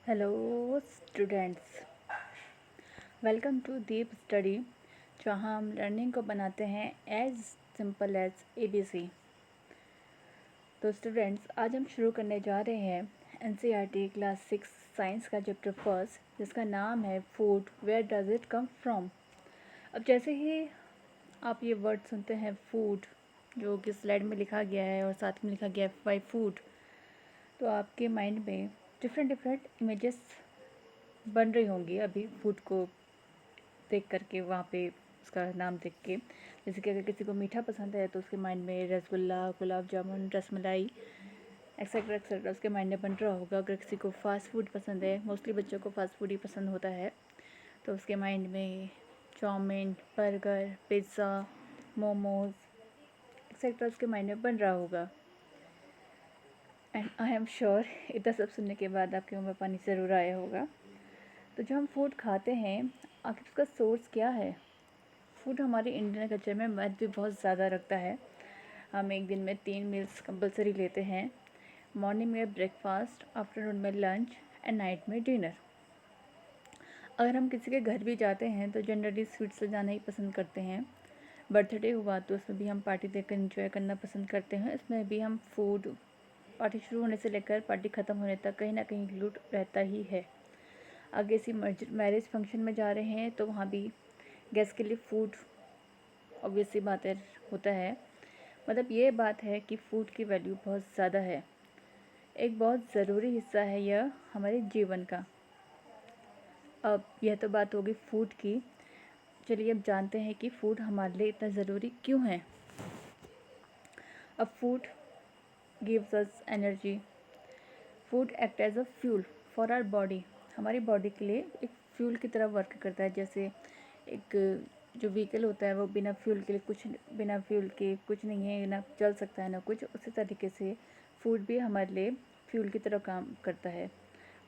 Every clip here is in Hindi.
Hello students, welcome to Deep Study, जहाँ हम लर्निंग को बनाते हैं एज सिंपल एज ABC। तो स्टूडेंट्स, आज हम शुरू करने जा रहे हैं NCERT क्लास 6 साइंस का चैप्टर फर्स्ट, जिसका नाम है food, where does it come from. अब जैसे ही आप ये वर्ड सुनते हैं फूड, जो कि स्लाइड में लिखा गया है और साथ में लिखा गया है बाय फूड, तो आपके माइंड में डिफरेंट इमेजेस बन रही होंगी अभी फूड को देख करके, वहाँ पे उसका नाम देख के। जैसे कि अगर किसी को मीठा पसंद है तो उसके माइंड में रसगुल्ला, गुलाब जामुन, रसमलाई एक्सेट्रा एक्सेट्रा उसके माइंड में बन रहा होगा। अगर किसी को फास्ट फूड पसंद है, मोस्टली बच्चों को फास्ट फूड ही पसंद होता है, तो उसके माइंड में chow mein, burger, pizza, momos etcetera उसके माइंड में बन रहा होगा। एंड आई एम श्योर इतना सब सुनने के बाद आपके मुँह में पानी ज़रूर आया होगा। तो जो हम फूड खाते हैं, आखिर उसका सोर्स क्या है? फूड हमारे इंडियन कल्चर में महत्व भी बहुत ज़्यादा रखता है। हम एक दिन में 3 मील्स कंपलसरी लेते हैं। मॉर्निंग में ब्रेकफास्ट, आफ्टरनून में लंच एंड नाइट में डिनर। अगर हम किसी के घर भी जाते हैं तो जनरली स्वीट से जाना ही पसंद करते हैं। बर्थडे हुआ तो उसमें भी हम पार्टी देकर एंजॉय करना पसंद करते हैं। इसमें भी हम फूड, पार्टी शुरू होने से लेकर पार्टी ख़त्म होने तक कहीं ना कहीं इंक्लूड रहता ही है। आगे किसी मैरिज फंक्शन में जा रहे हैं तो वहाँ भी गेस्ट के लिए फूड ऑब्वियस सी बात है, होता है। मतलब ये बात है कि फ़ूड की वैल्यू बहुत ज़्यादा है, एक बहुत ज़रूरी हिस्सा है यह हमारे जीवन का। अब यह तो बात होगी फ़ूड की। चलिए अब जानते हैं कि फ़ूड हमारे लिए इतना ज़रूरी क्यों है। अब food gives us energy. Food act as a fuel for our body. हमारी बॉडी के लिए एक फ्यूल की तरह वर्क करता है। जैसे एक जो व्हीकल होता है वो बिना फ्यूल के लिए बिना फ्यूल के कुछ नहीं है, ना चल सकता है ना कुछ, उसी तरीके से फूड भी हमारे लिए फ्यूल की तरह काम करता है।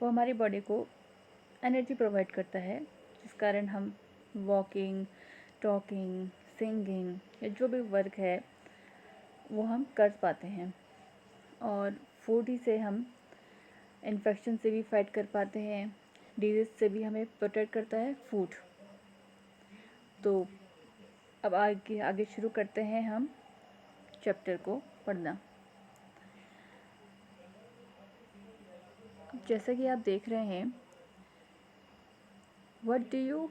वो हमारी बॉडी को एनर्जी प्रोवाइड करता है, जिस कारण हम वॉकिंग, टॉकिंग, सिंगिंग या जो भी वर्क है वो हम कर पाते हैं। और फूड ही से हम इन्फेक्शन से भी फाइट कर पाते हैं, डिजीज़ से भी हमें प्रोटेक्ट करता है फूड। तो अब आगे आगे शुरू करते हैं हम चैप्टर को पढ़ना। जैसा कि आप देख रहे हैं, what do you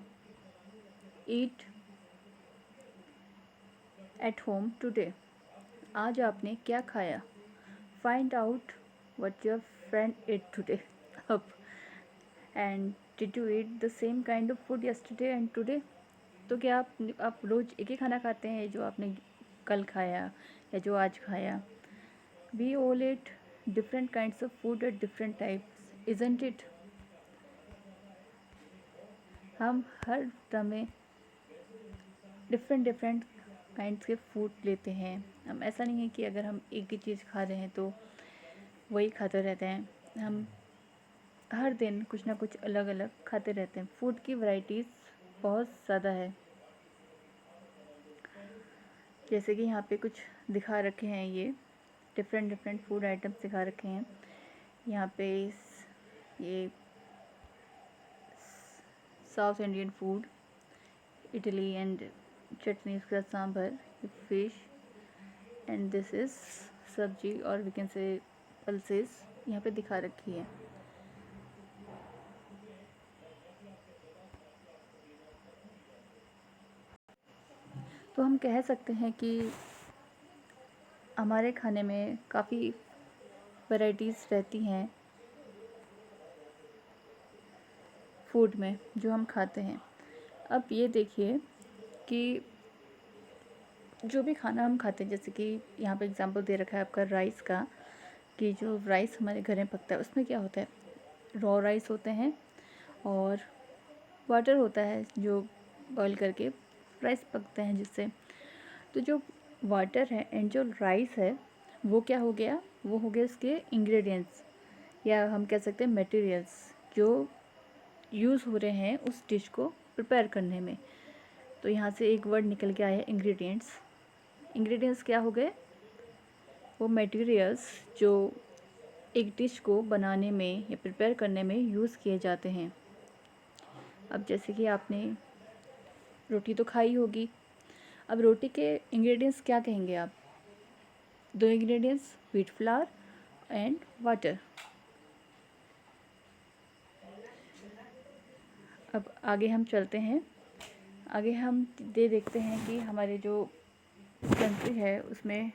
eat at home today. आज आपने क्या खाया? Find out what your friend ate today. अब and did you eat the same kind of food yesterday and today. तो क्या आप रोज़ एक ही खाना खाते हैं जो आपने कल खाया या जो आज खाया? We all eat different kinds of food at different types, isn't it. हम हर समय डिफरेंट काइंड्स के फूड लेते हैं। हम ऐसा नहीं है कि अगर हम एक ही चीज़ खा रहे हैं तो वही खाते रहते हैं। हम हर दिन कुछ ना कुछ अलग अलग खाते रहते हैं। फूड की वैरायटीज़ बहुत ज़्यादा है। जैसे कि यहाँ पे कुछ दिखा रखे हैं, ये डिफरेंट फूड आइटम्स दिखा रखे हैं। यहाँ पे ये south Indian food, idli and chutney, उसके साथ sambar, fish, and this is sabzi और वी कैन से पल्सेस यहाँ पे दिखा रखी है। तो हम कह सकते हैं कि हमारे खाने में काफ़ी वैराइटीज़ रहती हैं फूड में जो हम खाते हैं। अब ये देखिए कि जो भी खाना हम खाते हैं, जैसे कि यहाँ पे एग्जांपल दे रखा है आपका राइस का, कि जो राइस हमारे घर में पकता है उसमें क्या होता है, रॉ राइस होते हैं और वाटर होता है जो बॉईल करके राइस पकते हैं जिससे। तो जो वाटर है एंड जो राइस है वो क्या हो गया, वो हो गया इसके इंग्रेडिएंट्स, या हम कह सकते हैं मटेरियल्स जो यूज़ हो रहे हैं उस डिश को प्रिपेयर करने में। तो यहाँ से एक वर्ड निकल के आया इंग्रेडिएंट्स। इंग्रेडिएंट्स क्या हो गए? वो मटेरियल्स जो एक डिश को बनाने में या प्रिपेयर करने में यूज़ किए जाते हैं। अब जैसे कि आपने रोटी तो खाई होगी, अब रोटी के इंग्रेडिएंट्स क्या कहेंगे आप? 2 ingredients, wheat flour and water. अब आगे हम चलते हैं, आगे हम देखते हैं कि हमारे जो कंट्री है उसमें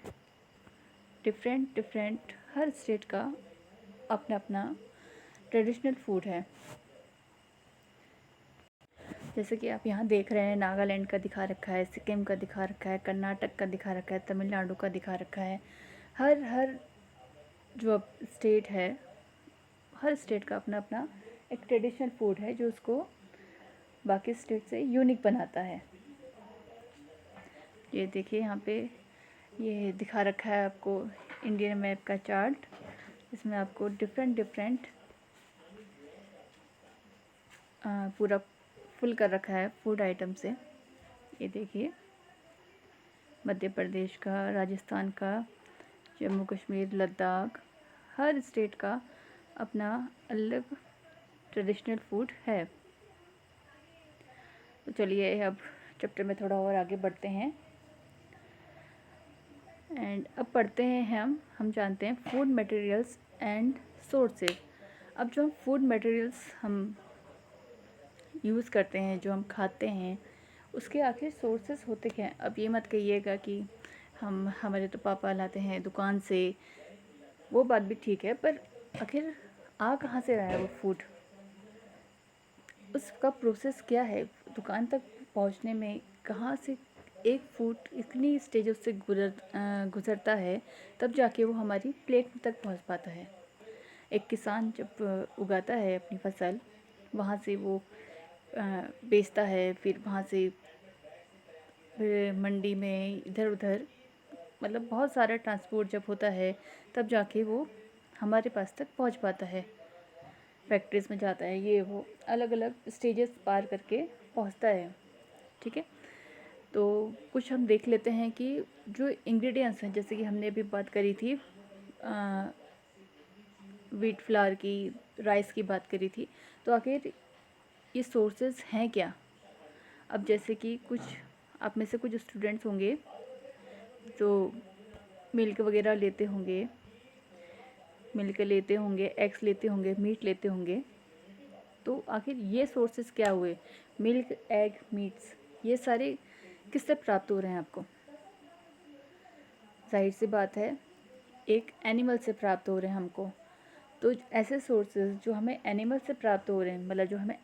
डिफरेंट हर स्टेट का अपना अपना ट्रेडिशनल फूड है। जैसे कि आप यहाँ देख रहे हैं, नागालैंड का दिखा रखा है, सिक्किम का दिखा रखा है, कर्नाटक का दिखा रखा है, तमिलनाडु का दिखा रखा है। हर जो स्टेट है, हर स्टेट का अपना अपना एक ट्रेडिशनल फूड है जो उसको बाकी स्टेट से यूनिक बनाता है। ये देखिए यहाँ पे ये दिखा रखा है आपको इंडियन मैप का चार्ट, इसमें आपको डिफरेंट पूरा फुल कर रखा है फूड आइटम से। ये देखिए मध्य प्रदेश का, राजस्थान का, जम्मू कश्मीर, लद्दाख, हर स्टेट का अपना अलग ट्रेडिशनल फूड है। तो चलिए अब चैप्टर में थोड़ा और आगे बढ़ते हैं एंड अब पढ़ते हैं हम जानते हैं फूड मटेरियल्स एंड सोर्सेज। अब जो फूड मटेरियल्स हम यूज़ करते हैं, जो हम खाते हैं, उसके आखिर सोर्सेस होते क्या हैं? अब ये मत कहिएगा कि हमारे तो पापा लाते हैं दुकान से, वो बात भी ठीक है, पर आखिर आ कहाँ से रहा है वो फूड? उसका प्रोसेस क्या है दुकान तक पहुँचने में? कहाँ से एक फूड इतनी स्टेजों से गुज़रता है तब जाके वो हमारी प्लेट तक पहुँच पाता है। एक किसान जब उगाता है अपनी फसल, वहाँ से वो बेचता है, फिर वहाँ से फिर मंडी में इधर उधर, मतलब बहुत सारा ट्रांसपोर्ट जब होता है तब जाके वो हमारे पास तक पहुँच पाता है। फैक्ट्रीज़ में जाता है, ये वो अलग अलग स्टेजेस पार करके पहुँचता है। ठीक है, तो कुछ हम देख लेते हैं कि जो इंग्रेडिएंट्स हैं, जैसे कि हमने अभी बात करी थी व्हीट फ्लावर की, राइस की बात करी थी, तो आखिर ये सोर्सेज हैं क्या? अब जैसे कि कुछ आप में से कुछ स्टूडेंट्स होंगे जो मिल्क वगैरह लेते होंगे, एग्स लेते होंगे, मीट लेते होंगे, तो आखिर ये सोर्सेज क्या हुए? मिल्क, एग, मीट्स, ये सारे किससे प्राप्त हो रहे हैं आपको? जाहिर सी बात है एक एनिमल से प्राप्त हो रहे हैं हमको। तो ऐसे सोर्सेज जो हमें एनिमल से प्राप्त हो रहे हैं, मतलब जो हमें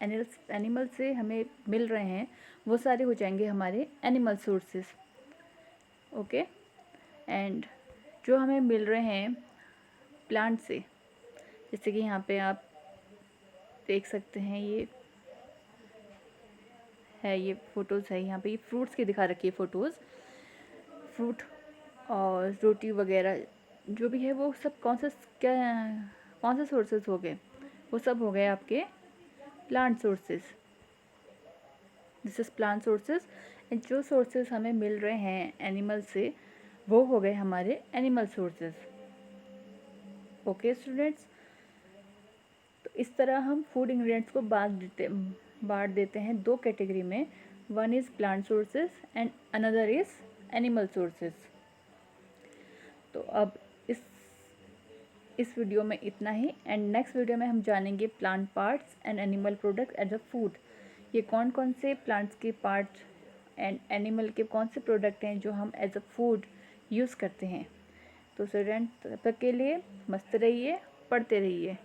एनिमल से हमें मिल रहे हैं, वो सारे हो जाएंगे हमारे एनिमल सोर्सेज। ओके, एंड जो हमें मिल रहे हैं प्लांट से, जैसे कि यहाँ पे आप देख सकते हैं, ये फ़ोटोज़ है, यहाँ पे ये फ्रूट्स की दिखा रखी है फ़ोटोज़। फ्रूट और रोटी वगैरह जो भी है वो सब कौन से सोर्सेज हो गए? वो सब हो गए आपके plant sources. This is plant sources. And जो सोर्सेज हमें मिल रहे हैं एनिमल से, वो हो गए हमारे एनिमल सोर्सेज। ओके स्टूडेंट्स, तो इस तरह हम फूड इंग्रेडिएंट्स को बांट देते हैं दो कैटेगरी में। One is plant sources and another is animal sources. तो अब इस वीडियो में इतना ही, एंड नेक्स्ट वीडियो में हम जानेंगे plant parts and animal products as a food. ये कौन कौन से प्लांट्स के पार्ट्स एंड एनिमल के कौन से प्रोडक्ट हैं जो हम एज अ फूड यूज़ करते हैं। तो स्टूडेंट तब तक के लिए मस्त रहिए, पढ़ते रहिए।